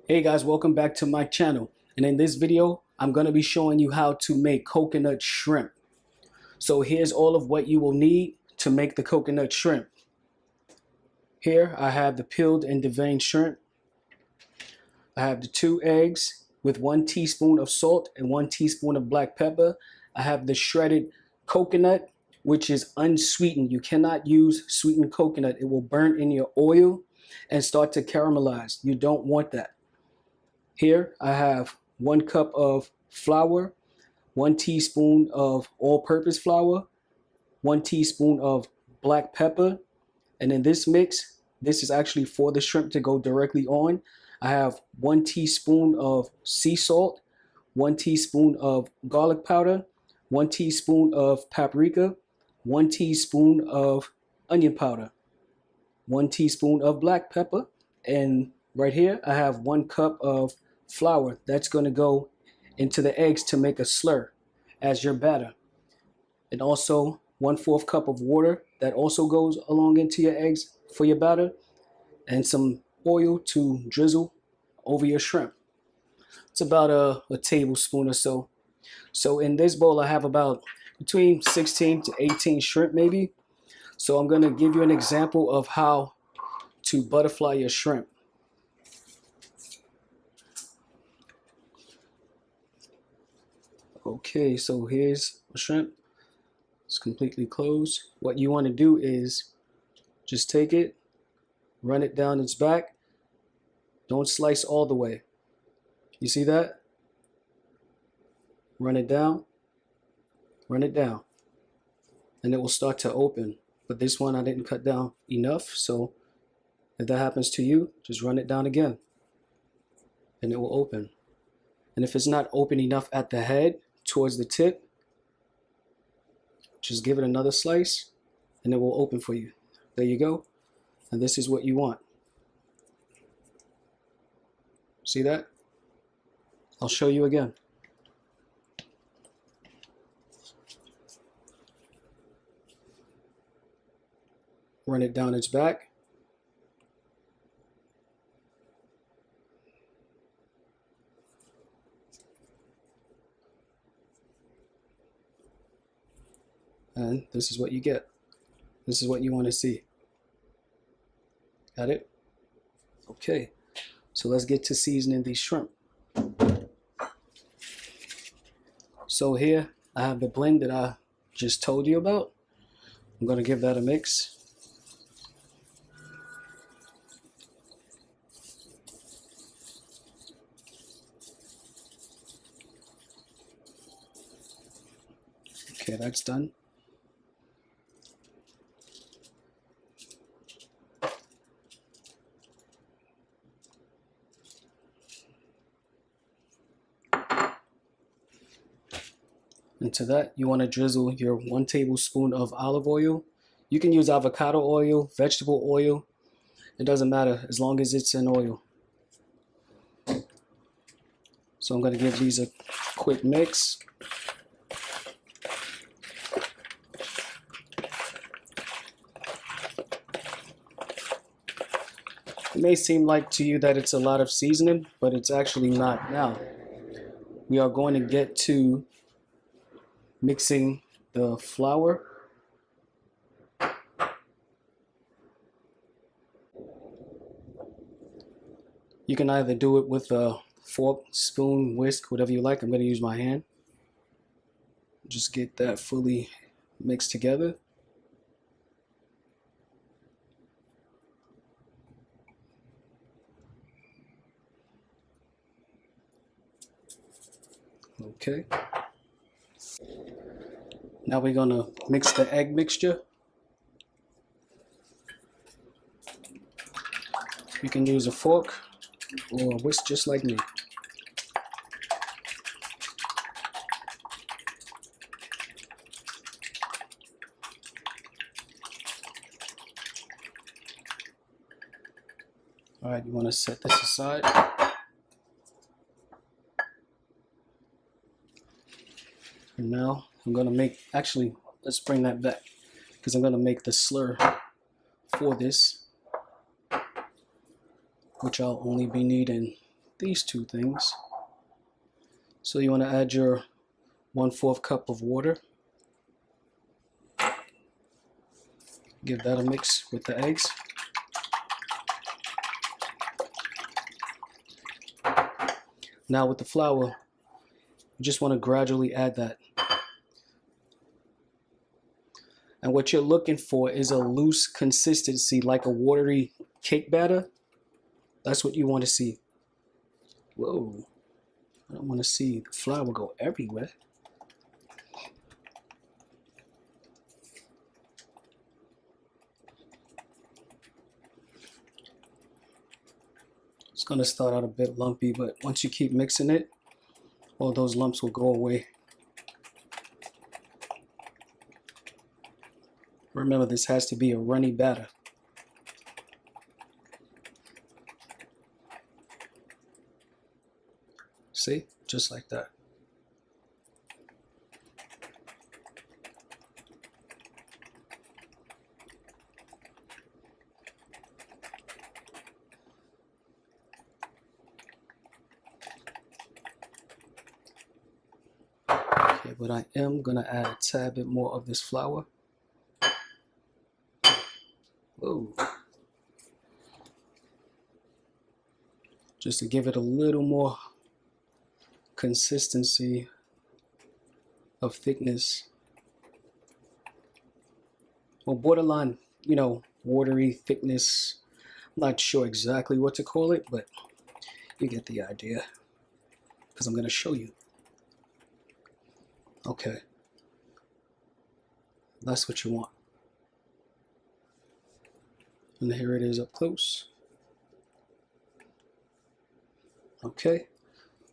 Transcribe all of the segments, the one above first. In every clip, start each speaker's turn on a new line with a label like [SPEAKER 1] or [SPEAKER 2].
[SPEAKER 1] Hey guys, welcome back to my channel, and in this video I'm going to be showing you how to make coconut shrimp. So here's all of what you will need to make the coconut shrimp. Here I have the peeled and deveined shrimp. I have the 2 eggs with 1 teaspoon of salt and 1 teaspoon of black pepper. I have the shredded coconut, which is unsweetened. You cannot use sweetened coconut. It will burn in your oil and start to caramelize. You don't want that. Here I have 1 cup of flour, 1 teaspoon of all-purpose flour, 1 teaspoon of black pepper, and in this mix, this is actually for the shrimp to go directly on. I have 1 teaspoon of sea salt, 1 teaspoon of garlic powder, 1 teaspoon of paprika, 1 teaspoon of onion powder, 1 teaspoon of black pepper, and right here I have 1 cup of flour that's going to go into the eggs to make a slur as your batter, and also 1/4 cup of water that also goes along into your eggs for your batter, and some oil to drizzle over your shrimp. It's about a tablespoon or so. So in this bowl I have about between 16 to 18 shrimp maybe. So I'm going to give you an example of how to butterfly your shrimp. Okay, so here's a shrimp. It's completely closed. What you want to do is just take it, run it down its back. Don't slice all the way. You see that? Run it down, and it will start to open. But this one I didn't cut down enough, so if that happens to you, just run it down again, and it will open. And if it's not open enough at the head, towards the tip, just give it another slice and it will open for you. There you go. And this is what you want. See that? I'll show you again. Run it down its back. And this is what you get. This is what you want to see. Got it? Okay, so let's get to seasoning these shrimp. So here I have the blend that I just told you about. I'm going to give that a mix. Okay, that's done. Into that, you want to drizzle your 1 tablespoon of olive oil. You can use avocado oil, vegetable oil. It doesn't matter as long as it's an oil. So I'm going to give these a quick mix. It may seem like to you that it's a lot of seasoning, but it's actually not. Now, we are going to get to mixing the flour. You can either do it with a fork, spoon, whisk, whatever you like. I'm going to use my hand. Just get that fully mixed together. Okay. Now we're going to mix the egg mixture. You can use a fork or a whisk just like me. All right, you want to set this aside. And now I'm going to make, actually, let's bring that back because I'm going to make the slur for this, which I'll only be needing these two things. So you want to add your 1/4 cup of water. Give that a mix with the eggs. Now with the flour, you just want to gradually add that. And what you're looking for is a loose consistency, like a watery cake batter. That's what you want to see. Whoa, I don't want to see the flour go everywhere. It's going to start out a bit lumpy, but once you keep mixing it, all those lumps will go away. Remember, this has to be a runny batter. See? Just like that. Okay, but I am going to add a tad bit more of this flour. Whoa. Just to give it a little more consistency of thickness. Well, borderline, watery thickness. I'm not sure exactly what to call it, but you get the idea because I'm going to show you. Okay. That's what you want. And here it is up close. Okay,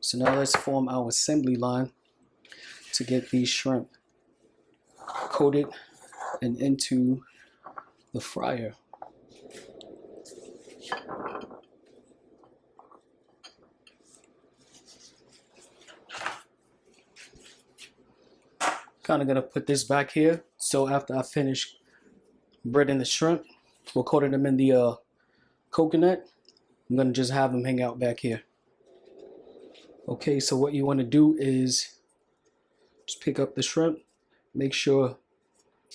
[SPEAKER 1] so now let's form our assembly line to get these shrimp coated and into the fryer. Kind of gonna put this back here, so after I finish breading the shrimp, we'll coat them in the coconut. I'm gonna just have them hang out back here. Okay, so what you want to do is just pick up the shrimp, make sure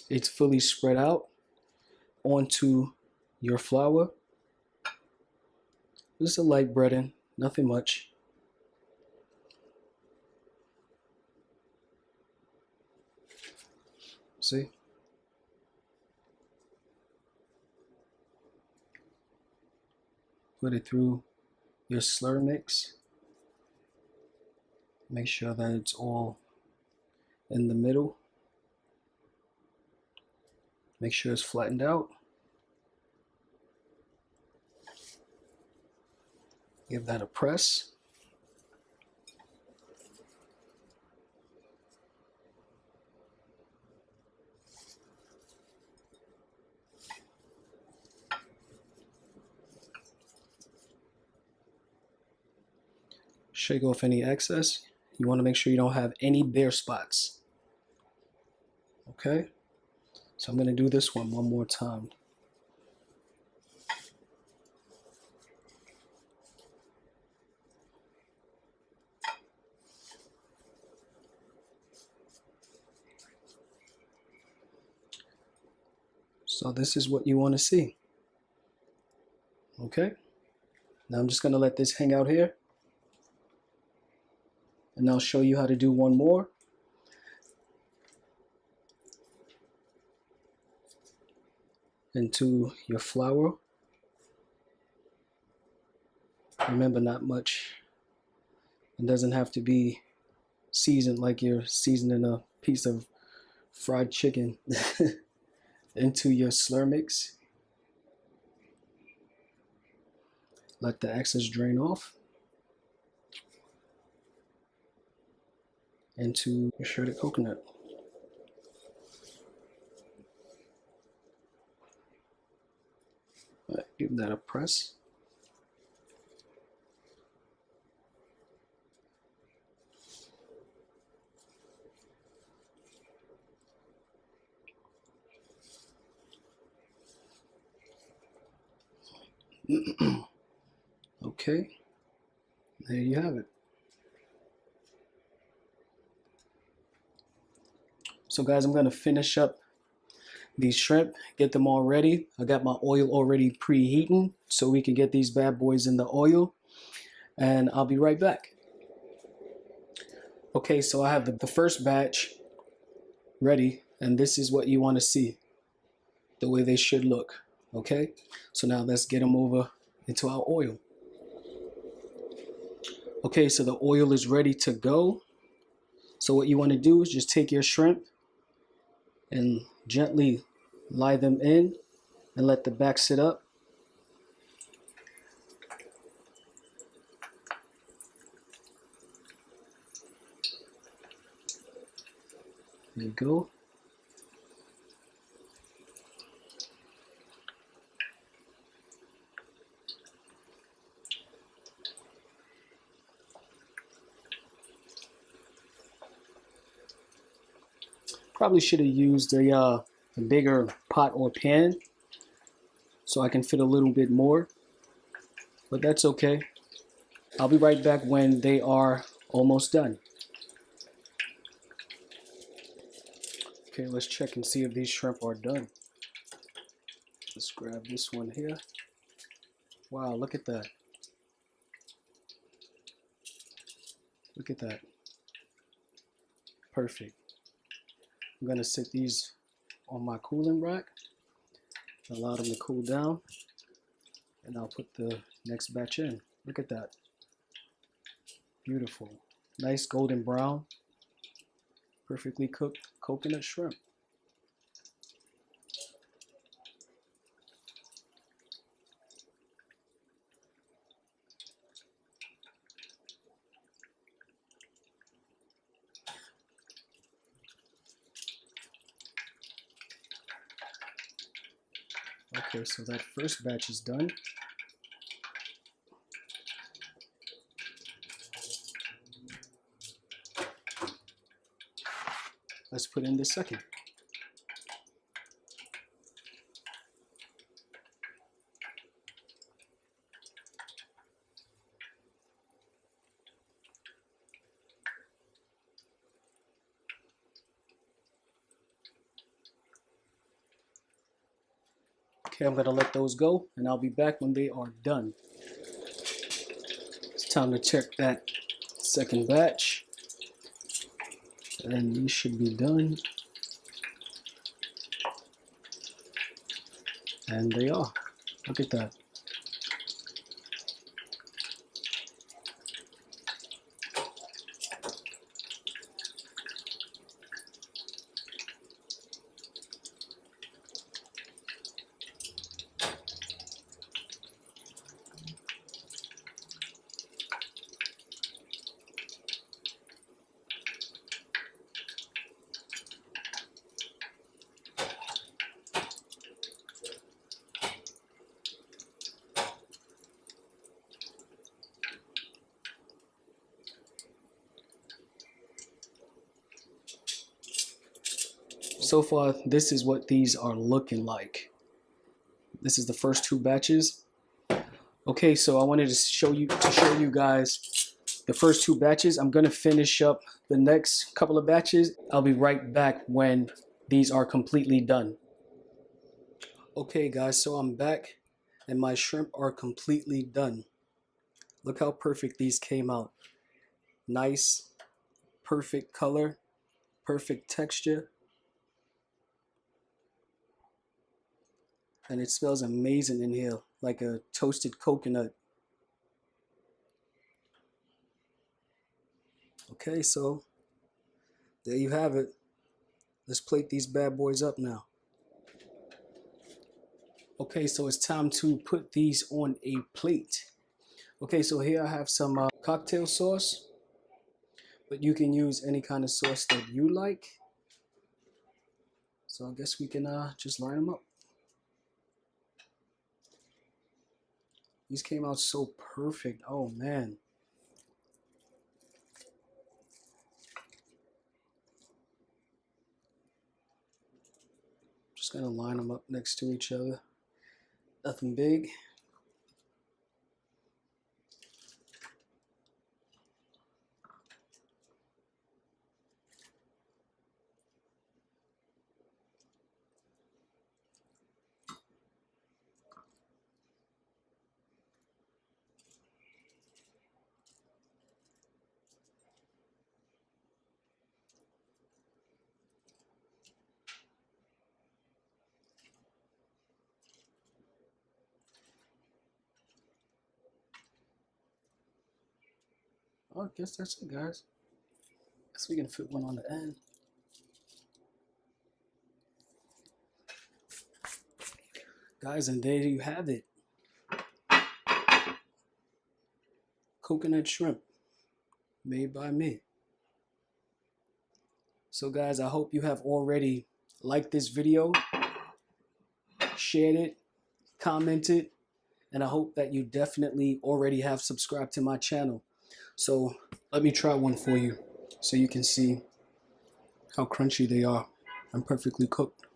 [SPEAKER 1] it's fully spread out onto your flour. Just a light breading, nothing much. See? Put it through your slur mix. Make sure that it's all in the middle. Make sure it's flattened out. Give that a press. Shake off any excess. You want to make sure you don't have any bare spots. Okay, so I'm going to do this one more time. So this is what you want to see. Okay, now I'm just going to let this hang out here. And I'll show you how to do one more. Into your flour. Remember, not much. It doesn't have to be seasoned like you're seasoning a piece of fried chicken. Into your slur mix. Let the excess drain off into your shredded coconut. Give that a press. Okay, there you have it. So guys, I'm gonna finish up these shrimp, get them all ready. I got my oil already preheating so we can get these bad boys in the oil, and I'll be right back. Okay, so I have the first batch ready, and this is what you want to see, the way they should look. Okay, so now let's get them over into our oil. Okay, so the oil is ready to go. So what you want to do is just take your shrimp and gently lie them in and let the back sit up. There you go. Probably should have used a bigger pot or pan so I can fit a little bit more, but that's okay. I'll be right back when they are almost done. Okay, let's check and see if these shrimp are done. Let's grab this one here. Wow, look at that. Look at that. Perfect. I'm gonna sit these on my cooling rack, allow them to cool down, and I'll put the next batch in. Look at that. Beautiful. Nice golden brown, perfectly cooked coconut shrimp. Okay, so that first batch is done. Let's put in the second. Okay, I'm gonna let those go and I'll be back when they are done. It's time to check that second batch. And these should be done. And they are. Look at that. So far, this is what these are looking like. This is the first two batches. Okay, so I wanted to show you guys the first two batches. I'm gonna finish up the next couple of batches. I'll be right back when these are completely done. Okay guys, so I'm back and my shrimp are completely done. Look how perfect these came out. Nice, perfect color, perfect texture. And it smells amazing in here, like a toasted coconut. Okay, so there you have it. Let's plate these bad boys up now. Okay, so it's time to put these on a plate. Okay, so here I have some cocktail sauce, but you can use any kind of sauce that you like. So I guess we can just line them up. These came out so perfect. Oh man. Just gonna line them up next to each other. Nothing big. Oh, I guess that's it, guys. Guess we can fit one on the end. Guys, and there you have it. Coconut shrimp made by me. So guys, I hope you have already liked this video, shared it, commented, and I hope that you definitely already have subscribed to my channel. So let me try one for you so you can see how crunchy they are and perfectly cooked.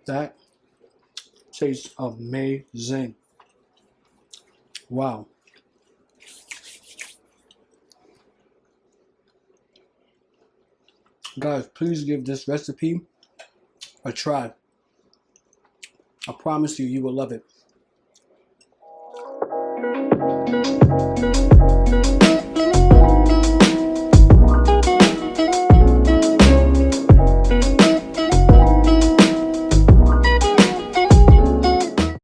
[SPEAKER 1] That tastes amazing. Wow. Guys, please give this recipe a try. I promise you, you will love it.